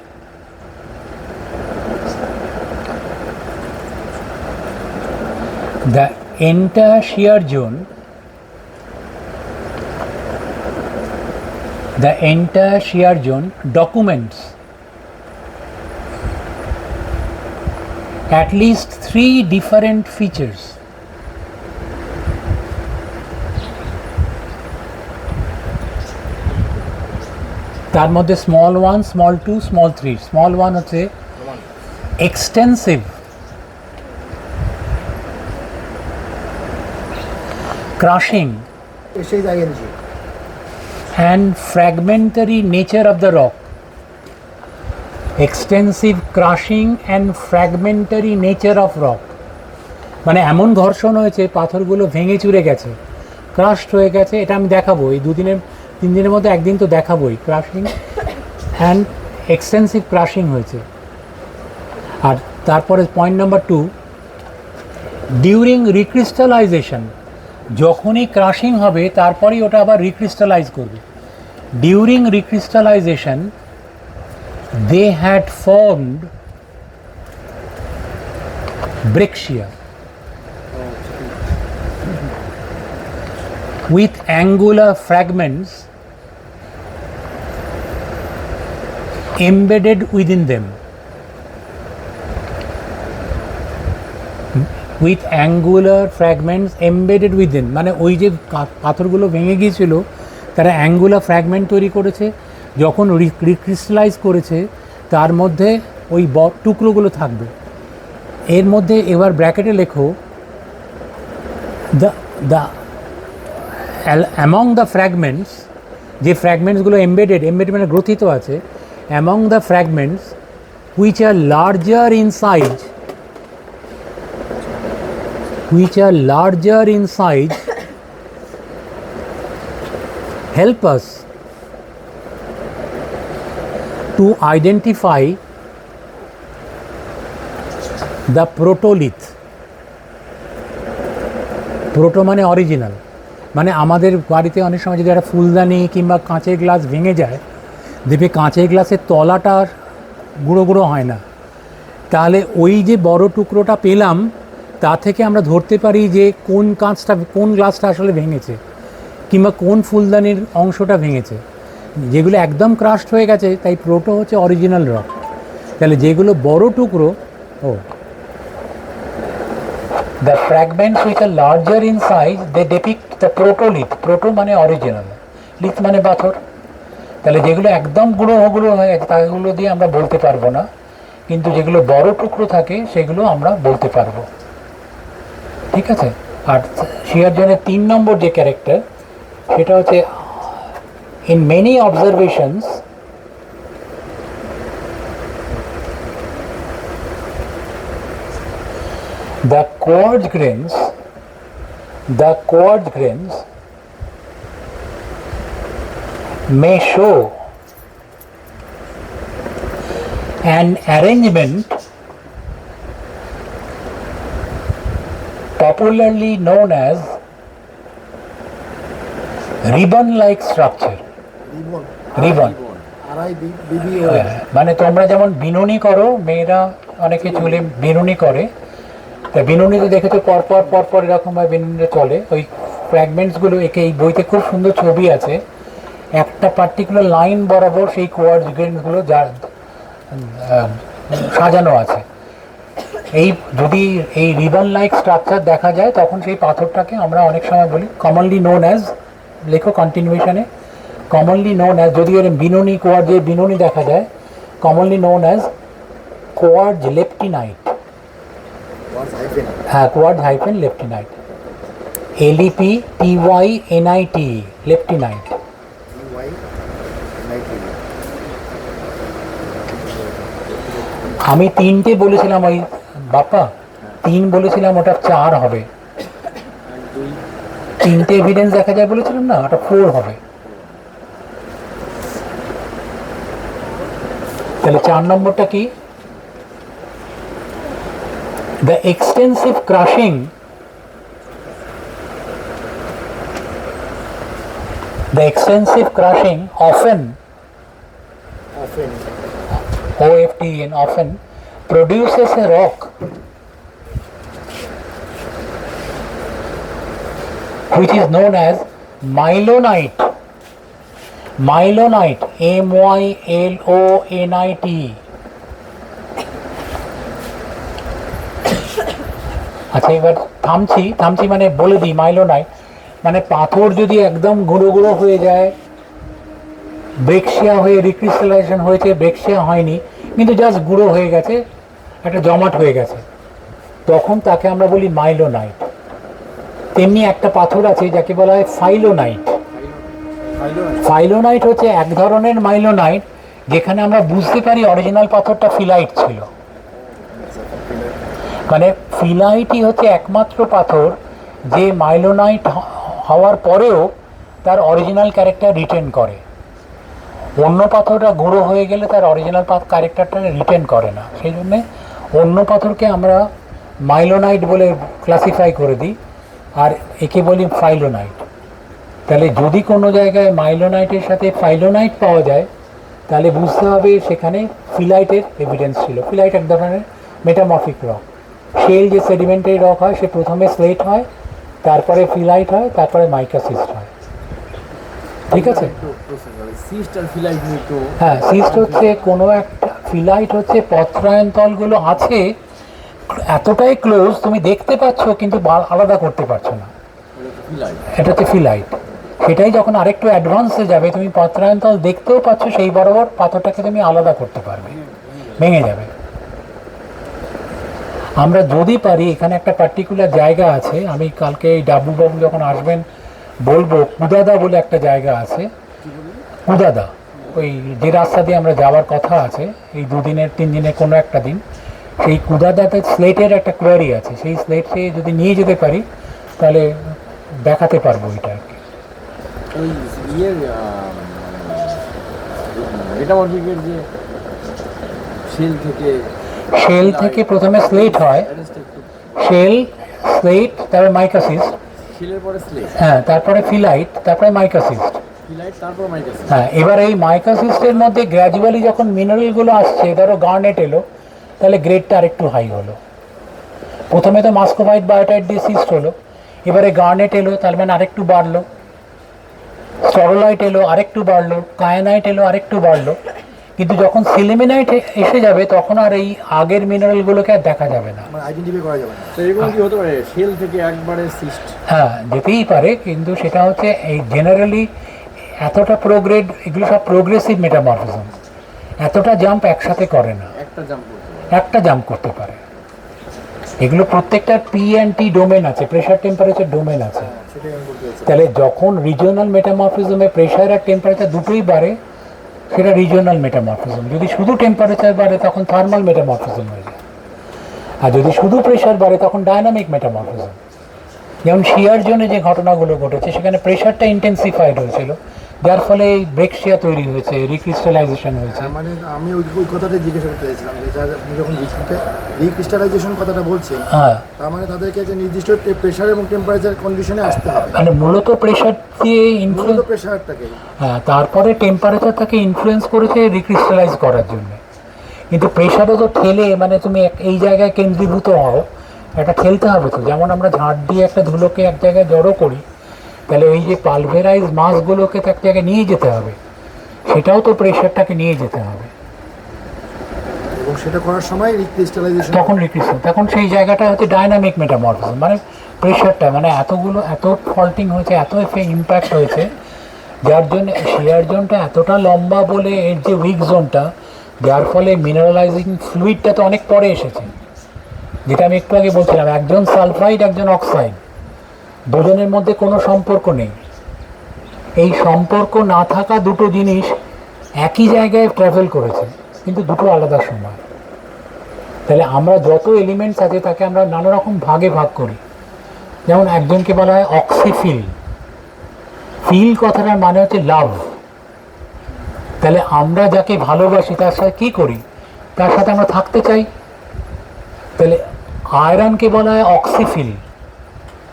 The entire shear zone, documents at least 3 different features. তার মধ্যে small 1, small 2, small 3। Small 1 হচ্ছে extensive crushing SHING. and fragmentary nature of the rock. Extensive crushing and fragmentary nature of rock, মানে এমন ঘর্ষণ হয়েছে পাথরগুলো ভেঙে চুরে গেছে, ক্রাশড হয়ে গেছে। এটা আমি দেখাবো এই 2-3 দিনের মধ্যে, একদিন তো দেখাবোই। ক্রাশিং অ্যান্ড এক্সটেন্সিভ ক্রাশিং হয়েছে। আর তারপরে পয়েন্ট নাম্বার 2, ডিউরিং রিক্রিস্টালাইজেশন, যখনই ক্রাশিং হবে তারপরেই ওটা আবার রিক্রিস্টালাইজ করবে। During recrystallisation they had formed breccia with angular fragments embedded within them. With angular fragments embedded within, মানে ওই যে পাথরগুলো ভেঙে গিয়েছিল তারা অ্যাঙ্গুলার ফ্র্যাগমেন্ট তৈরি করেছে, যখন রিক্রিস্টালাইজ করেছে তার মধ্যে ওই টুকরোগুলো থাকবে। এর মধ্যে এবার ব্র্যাকেটে লেখো দ্য অ্যামং দ্য ফ্র্যাগমেন্টস, যে ফ্র্যাগমেন্টসগুলো এমবেডেড মানে গ্রথিত আছে, among the fragments which are larger in size help us to identify the protolith. Proto মানে অরিজিনাল, মানে আমাদের বাড়িতে অনেক সময় যদি একটা ফুলদানি কিংবা কাঁচের গ্লাস ভেঙে যায়, দেখবে কাঁচের গ্লাসের তলাটা গুঁড়ো গুঁড়ো হয় না, তাহলে ওই যে বড় টুকরোটা পেলাম তা থেকে আমরা ধরতে পারি যে কোন গ্লাসটা আসলে ভেঙেছে কিংবা কোন ফুলদানির অংশটা ভেঙেছে। যেগুলো একদম ক্রাশড হয়ে গেছে তাই প্রোটো হচ্ছে অরিজিনাল রক। তাহলে যেগুলো বড় টুকরো, the fragments which are larger in size they depict the protolith. Proto মানে অরিজিনাল, লিথ মানে পাথর। তাহলে যেগুলো একদম গুঁড়ো হয়ে গেছে তাগুলো দিয়ে আমরা বলতে পারবো না, কিন্তু যেগুলো বড় টুকরো থাকে সেগুলো আমরা বলতে পারবো। ঠিক আছে। আর শিয়ার জোনের 3 নম্বর যে ক্যারেক্টার সেটা হচ্ছে in many observations the quartz grains may show an arrangement popularly known as ribbon-like structure. Ribbon. মানে তোমরা যেমন বিনুনি করো, মেয়েরা অনেকে চুলে বিনুনি করে, তা বিনুনিতে দেখেছো পরপর পরপর এরকমভাবে বিনুনিটা চলে, ওই ফ্র্যাগমেন্টসগুলো একে এই বইতে খুব সুন্দর ছবি আছে, একটা পার্টিকুলার লাইন বরাবর সেই কোয়ার্টজ গ্রেনগুলো যা সাজানো আছে। এই যদি এই রিবন লাইক স্ট্রাকচার দেখা যায় তখন সেই পাথরটাকে আমরা অনেক সময় বলি কমনলি নোন অ্যাজ, লেখো কন্টিনিউশনে, কমনলি নোন অ্যাজ, যদি এর বিনুনি কোয়ার্জে বিনুনি দেখা যায়, কমনলি নোন অ্যাজ কোয়ার্জ লেপ্টিনাইট। হ্যাঁ, কোয়ার্জ হাইফেন লেপ্টিনাইট, LEPTYNIT, লেপ্টিনাইট। আমি 3টে বলেছিলাম, ওই বাপ্পা 3 বলেছিলাম, ওটা 4 হবে। 3টে এভিডেন্স দেখা যায় বলেছিলাম না, ওটা 4 হবে। তাহলে 4 নম্বরটা কি? The extensive crushing often OFTEN often produces a rock which is known as mylonite. Mylonite, MYLONIT. আচ্ছা, এবার থামছি মানে বলে দিই, মাইলোনাইট মানে পাথর যদি একদম গুঁড়ো গুঁড়ো হয়ে যায়, ব্রেকশিয়া হয়ে রিক্রিস্টালাইজেশন হয়েছে, ব্রেকশিয়া হয়নি, কিন্তু জাস্ট গুঁড়ো হয়ে গেছে, একটা জমাট হয়ে গেছে, তখন তাকে আমরা বলি মাইলোনাইট। তেমনি একটা পাথর আছে যাকে বলা হয় ফাইলোনাইট। ফাইলোনাইট হচ্ছে এক ধরনের মাইলোনাইট যেখানে আমরা বুঝতে পারি অরিজিনাল পাথরটা ফিলাইট ছিল। মানে ফিলাইটই হচ্ছে একমাত্র পাথর যে মাইলোনাইট হওয়ার পরেও তার অরিজিনাল ক্যারেক্টার রিটেন করে। অন্য পাথরটা গুঁড়ো হয়ে গেলে তার অরিজিনাল ক্যারেক্টারটা রিটেন করে না, সেই জন্যে অন্য পাথরকে আমরা মাইলোনাইট বলে ক্লাসিফাই করে দিই, আর একে বলি ফাইলোনাইট। তাহলে যদি কোনো জায়গায় মাইলোনাইটের সাথে ফাইলোনাইট পাওয়া যায় তাহলে বুঝতে হবে সেখানে ফিলাইটের এভিডেন্স ছিল। ফিলাইট এক ধরনের মেটামরফিক রক। শেল যে সেডিমেন্টারি রক হয় সে প্রথমে স্লেট হয়, তারপরে ফিলাইট হয়, তারপরে মাইকা সিস্ট হয়। ঠিক আছে? হ্যাঁ, সিস্ট হচ্ছে কোনো একটা, ফিলাইট হচ্ছে পত্রায়ন্তলগুলো আছে এতটাই ক্লোজ তুমি দেখতে পাচ্ছ কিন্তু আলাদা করতে পারছো না, এটা হচ্ছে ফিলাইট। সেটাই যখন আরেকটু অ্যাডভান্সে যাবে তুমি পত্রায়ন্তল দেখতেও পাচ্ছ, সেই বরাবর পাথরটাকে তুমি আলাদা করতে পারবে, ভেঙে যাবে। আমরা যদি পারি, এখানে একটা পার্টিকুলার জায়গা আছে, আমি কালকে এই ডাব্লু যখন আসবেন বলবো, কুদাদা বলে একটা জায়গা আছে, কুদাদা, ওই যে রাস্তা দিয়ে আমরা যাওয়ার কথা আছে এই 2 দিনের 3 দিনের কোনো একটা দিন, সেই কুদাদাতে স্লেটের একটা কোয়ারি আছে, সেই স্লেটে যদি নিয়ে যেতে পারি তাহলে দেখাতে পারবো এটা আর কি। শেল থেকে প্রথমে স্লেট হয়, শেল, স্লেট, তারপরে মাইকাসিস্ট, হ্যাঁ, তারপরে ফিলাইট, তারপরে মাইকাসিস্ট। হ্যাঁ, এবার এই মাইকাসিস্টের মধ্যে গ্র্যাজুয়ালি যখন মিনারেলগুলো আসছে, ধরো গার্নেট এলো, তাহলে গ্রেডটা আরেকটু হাই হলো। প্রথমে তো মাস্কোভাইট বায়োটাইট দিয়ে সিস্ট হলো, এবারে গার্নেট এলো, তার মানে আরেকটু বাড়লো, স্টরোলাইট এলো, আরেকটু বাড়লো, কায়ানাইট এলো, আরেকটু বাড়লো। কিন্তু যখন সিলিমিনাইট এসে যাবে তখন আর এই আগের মিনারেলগুলোকে আর দেখা যাবে না, হ্যাঁ, যেতেই পারে, কিন্তু সেটা হচ্ছে এই জেনারেলি এতটা প্রোগ্রেড, এগুলো সব প্রোগ্রেসিভ মেটামরফিজম, এতটা জাম্প একসাথে করে না, একটা জাম্প করতে পারে। এগুলো প্রত্যেকটার P&T ডোমেন আছে, প্রেশার টেম্পারেচার ডোমেন আছে। তাহলে যখন রিজিওনাল মেটামরফিজমে প্রেশার আর টেম্পারেচার দুটোই বাড়ে সেটা রিজিওনাল মেটামরফিজম। যদি শুধু টেম্পারেচার বাড়ে তখন থার্মাল মেটামরফিজম হয়ে যায়, আর যদি শুধু প্রেশার বাড়ে তখন ডায়নামিক মেটামরফিজম। যেমন শিয়ার জোনে যে ঘটনাগুলো ঘটেছে সেখানে প্রেশারটা ইন্টেন্সিফাইড হয়েছিল, যার ফলে ব্রেকশিয়া তৈরি হয়েছে, রিক্রিস্টালাইজেশন হয়েছে। মানে আমি ওই কথাটা জিজ্ঞাসা করতে চাইছিলাম যে আপনি যখন রিক্রিস্টালাইজেশন কথাটা বলছেন, হ্যাঁ, তার মানে তাদেরকে একটা নির্দিষ্ট প্রেশার এবং টেম্পারেচার কন্ডিশনে আসতে হবে, মানে মূলত প্রেশার দিয়ে মূলত ইনফ্লুয়েন্স, প্রেশারটাকে। হ্যাঁ, তারপরে টেম্পারেচার তাকে ইনফ্লুয়েন্স করেছে রিক্রিস্টালাইজ করার জন্য। কিন্তু প্রেশারও তো ঠেলে, মানে তুমি এই জায়গায় কেন্দ্রীভূত হও, একটা ঠেলতে হবে তো। যেমন আমরা ঝাঁট দিয়ে একটা ধুলোকে এক জায়গায় জড়ো করি, তাহলে ওই যে পালভেরাইজ মাসগুলোকে তো এক জায়গায় নিয়ে যেতে হবে, সেটাও তো প্রেশারটাকে নিয়ে যেতে হবে। এবং সেটা করার সময় রিক্রিস্টালাইজেশন, তখন সেই জায়গাটা হচ্ছে ডাইনামিক মেটামরফিজম, মানে প্রেশারটা, মানে এত ফল্টিং হয়েছে, এত ইম্প্যাক্ট হয়েছে, যার জন্য শেয়ার জোনটা এতটা লম্বা বলে এর যে উইক জোনটা, যার ফলে মিনারেলাইজিং ফ্লুইডটা তো অনেক পরে এসেছে। যেটা আমি একটু আগে বলছিলাম, একজন সালফাইড একজন অক্সাইড, দুজনের মধ্যে কোনো সম্পর্ক নেই। এই সম্পর্ক না থাকা দুটো জিনিস একই জায়গায় ট্রাভেল করেছে, কিন্তু দুটো আলাদা সময়। তাহলে আমরা যত এলিমেন্টস আছে তাকে আমরা নানা রকম ভাগে ভাগ করি। যেমন একজনকে বলা হয় অক্সিফিল। ফিল কথাটার মানে হচ্ছে লাভ। তাহলে আমরা যাকে ভালোবাসি তার সাথে কী করি? তার সাথে আমরা থাকতে চাই। তাহলে আয়রনকে বলা হয় অক্সিফিল,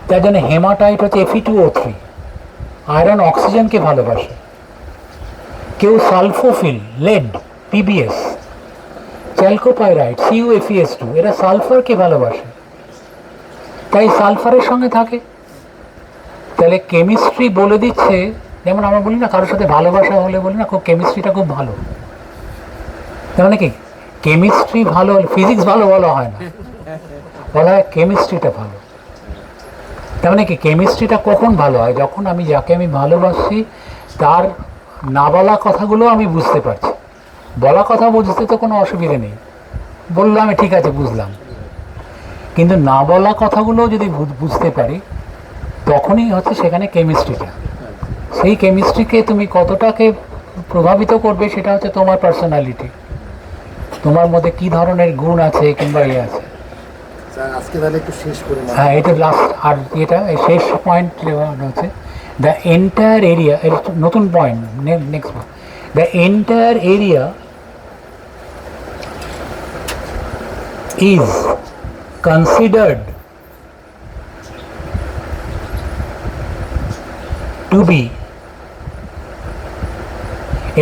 তার জন্য হেমাটাইট হচ্ছে Fe2O3। আয়রন অক্সিজেনকে ভালোবাসে। কেউ সালফোফিল, লেড, PbS, চ্যালকোপাইরাইট, CuFeS2, এরা সালফারকে ভালোবাসে, তাই সালফারের সঙ্গে থাকে। তাহলে কেমিস্ট্রি বলে দিচ্ছে, যেমন আমরা বলি না কারোর সাথে ভালোবাসা হলে বলি না খুব কেমিস্ট্রিটা খুব ভালো, তার মানে কি কেমিস্ট্রি ভালো হলে ফিজিক্স ভালো বলা হয় না, বলা হয় কেমিস্ট্রিটা ভালো। তার মানে কি কেমিস্ট্রিটা কখন ভালো হয়? যখন যাকে আমি ভালোবাসি তার না বলা কথাগুলো আমি বুঝতে পারছি। বলা কথা বুঝতে তো কোনো অসুবিধে নেই, বললাম আমি ঠিক আছে বুঝলাম, কিন্তু না বলা কথাগুলো যদি বুঝতে পারি তখনই হচ্ছে সেখানে কেমিস্ট্রিটা। সেই কেমিস্ট্রিকে তুমি কতটাকে প্রভাবিত করবে সেটা হচ্ছে তোমার পার্সোনালিটি, তোমার মধ্যে কী ধরনের গুণ আছে কিংবা ইয়ে আছে। স্যার আজকে তাহলে একটু শেষ করি। হ্যাঁ, এটা লাস্ট, আর এটা শেষ পয়েন্ট হচ্ছে দ্য এন্টায়ার এরিয়া, নতুন point, next the entire area is considered to be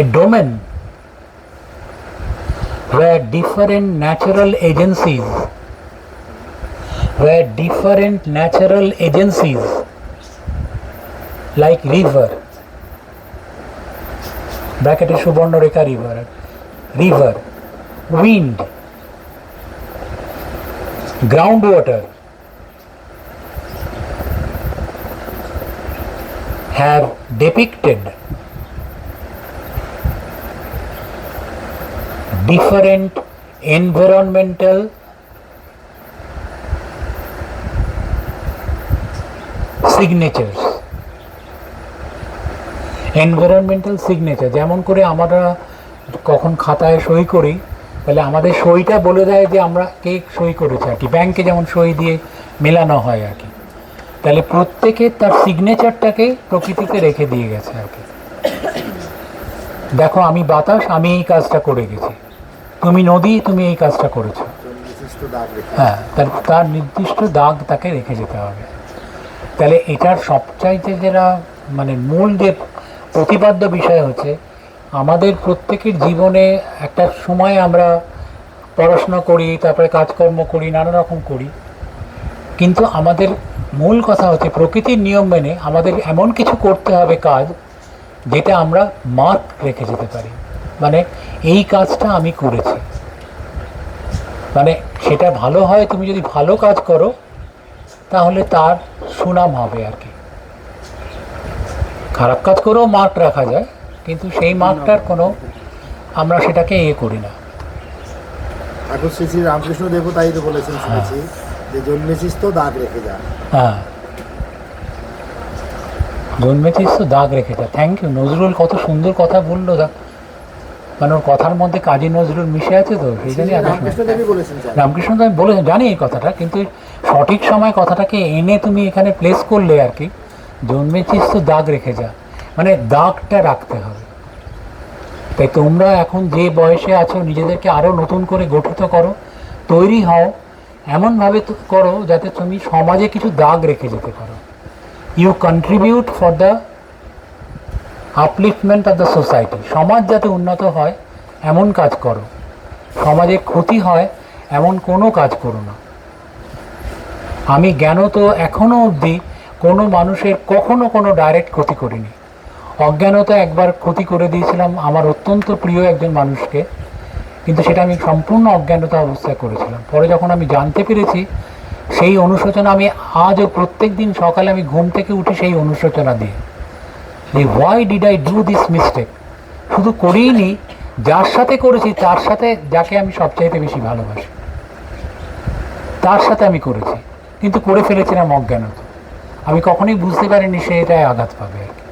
a domain where different natural agencies like river, bracket Subarnarekha river, wind, groundwater have depicted different environmental signatures. Environmental signature, যেমন করে আমরা কখন খাতায় সই করি, তাহলে আমাদের সইটা বলে দেয় যে আমরা কে সই করেছে আর কি, ব্যাংকে যেমন সই দিয়ে মেলানো হয় আর কি। তাহলে প্রত্যেকে তার সিগনেচারটাকে প্রকৃতিতে রেখে দিয়ে গেছে আর কি। দেখো আমি বাতাস, আমি এই কাজটা করে গেছি, তুমি নদী, তুমি এই কাজটা করেছো। হ্যাঁ, তার নির্দিষ্ট দাগ তাকে রেখে যেতে হবে। তাহলে এটার সবচাইতে যেটা মানে মূল যে প্রতিপাদ্য বিষয় হচ্ছে, আমাদের প্রত্যেকের জীবনে একটা সময় আমরা পড়াশোনা করি, তারপরে কাজকর্ম করি, নানা রকম করি, কিন্তু আমাদের মূল কথা হচ্ছে প্রকৃতির নিয়ম মেনে আমাদের এমন কিছু করতে হবে কাজ, যেটা আমরা মার্ক রেখে যেতে পারি, মানে এই কাজটা আমি করেছি। মানে সেটা ভালো হয়, তুমি যদি ভালো কাজ করো তাহলে তার সুনাম হবে আর কি। খারাপ কাজ করেও মার্ক রাখা যায়, কিন্তু সেই মার্কটার কোনো আমরা সেটাকে করি না। ঠাকুর শ্রী শ্রী রামকৃষ্ণ দেবও তাই তো বলেছেন, শুনেছি যে জন্মেছিস তো দাগ রেখে যা। হ্যাঁ, জন্মেছিস তো দাগ রেখে যা। Thank you. নজরুল কত সুন্দর কথা বললো, মানে ওর কথার মধ্যে কাজী নজরুল মিশে আছে, তো সেই জন্যই রামকৃষ্ণ দেবই বলেছেন। রামকৃষ্ণ দেব বলেছেন, জানি এই কথাটা, কিন্তু সঠিক সময় কথাটাকে এনে তুমি এখানে প্লেস করলে আর কি। জন্মেছিস তো দাগ রেখে যা, মানে দাগটা রাখতে হবে। তাই তোমরা এখন যে বয়সে আছো নিজেদেরকে আরও নতুন করে গঠিত করো, তৈরি হও, এমনভাবে করো যাতে তুমি সমাজে কিছু দাগ রেখে যেতে পারো। You contribute for the upliftment of the society. সমাজ যাতে উন্নত হয় এমন কাজ করো, সমাজে ক্ষতি হয় এমন কোনো কাজ করো না। আমি জ্ঞানত এখনও অবধি কোনো মানুষের কখনো কোনো ডাইরেক্ট ক্ষতি করিনি। অজ্ঞানতা একবার ক্ষতি করে দিয়েছিলাম আমার অত্যন্ত প্রিয় একজন মানুষকে, কিন্তু সেটা আমি সম্পূর্ণ অজ্ঞানতা অবস্থায় করেছিলাম। পরে যখন আমি জানতে পেরেছি, সেই অনুশোচনা আমি আজও প্রত্যেক দিন সকালে আমি ঘুম থেকে উঠি সেই অনুশোচনা দিয়ে, যে why did I do this mistake. শুধু করিনি, যার সাথে করেছি তার সাথে, যাকে আমি সবচাইতে বেশি ভালোবাসি তার সাথে আমি করেছি, কিন্তু করে ফেলেছিলাম অজ্ঞানত। আমি কখনোই বুঝতে পারিনি সে এটায় আঘাত পাবে আর কি।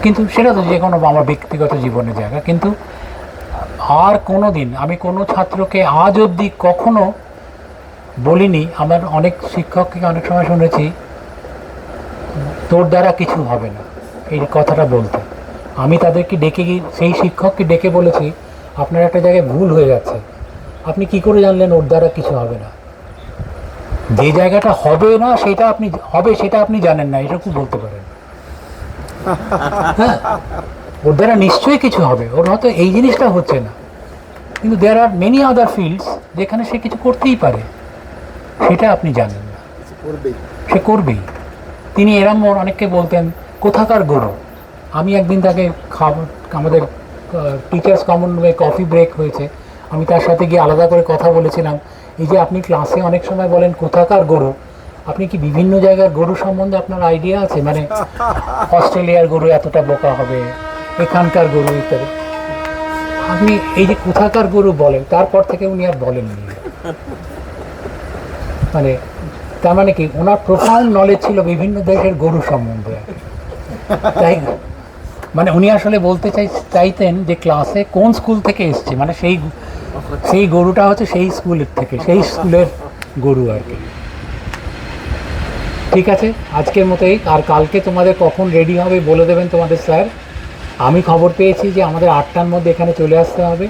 কিন্তু সেটা তো যে কোনো আমার ব্যক্তিগত জীবনের জায়গা। কিন্তু আর কোনো দিন আমি কোনো ছাত্রকে আজ অবধি কখনো বলিনি। আমার অনেক শিক্ষককে অনেক সময় শুনেছি তোর দ্বারা কিছু হবে না, এই কথাটা বলতে। আমি তাদেরকে ডেকে সেই শিক্ষককে ডেকে বলেছি, আপনার একটা জায়গায় ভুল হয়ে যাচ্ছে। আপনি কি করে জানলেন ওর দ্বারা কিছু হবে না? যে জায়গাটা হবে না সেটা আপনি হবে সেটা আপনি জানেন না, এটুকু বলতে পারেন। হ্যাঁ, ওর দ্বারা নিশ্চয়ই কিছু হবে, ওর হয়তো এই জিনিসটা হচ্ছে না, কিন্তু দেয়ার আর মেনি আদার ফিল্ডস যেখানে সে কিছু করতেই পারে, সেটা আপনি জানেন না, সে করবেই। তিনি এরম অনেককে বলতেন কোথাকার গরু। আমি একদিন তাকে আমাদের টিচার্স কমন রুমে কফি ব্রেক হয়েছে, আমি তার সাথে গিয়ে আলাদা করে কথা বলেছিলাম, এই যে আপনি ক্লাসে অনেক সময় বলেন কোথাকার গরু, আপনি কি বিভিন্ন জায়গার গরু সম্বন্ধে আপনার আইডিয়া আছে? মানে অস্ট্রেলিয়ার গরু এতটা বোকা হবে, এখানকার গরু ইত্যাদি। আপনি এই যে কোথাকার গরু বলেন, তারপর থেকে উনি আর বলেননি। মানে তার মানে কি, ওনার প্রফাউন্ড নলেজ ছিল বিভিন্ন দেশের গরু সম্বন্ধে, তাই না? মানে উনি আসলে বলতে চাইতেন যে ক্লাসে কোন স্কুল থেকে এসছে, মানে সেই গরুটা হচ্ছে সেই স্কুলের থেকে, সেই স্কুলের গরু আর কি। ঠিক আছে, আজকের মতোই। আর কালকে তোমাদের কখন রেডি হবে বলে দেবেন তোমাদের স্যার। আমি খবর পেয়েছি যে আমাদের 8টার মধ্যে এখানে চলে আসতে হবে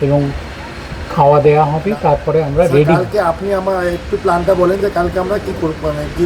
এবং খাওয়া দেওয়া হবে, তারপরে আমরা রেডি। কালকে আপনি আমার একটু প্ল্যানটা বলেন যে কালকে আমরা কি করব, মানে কি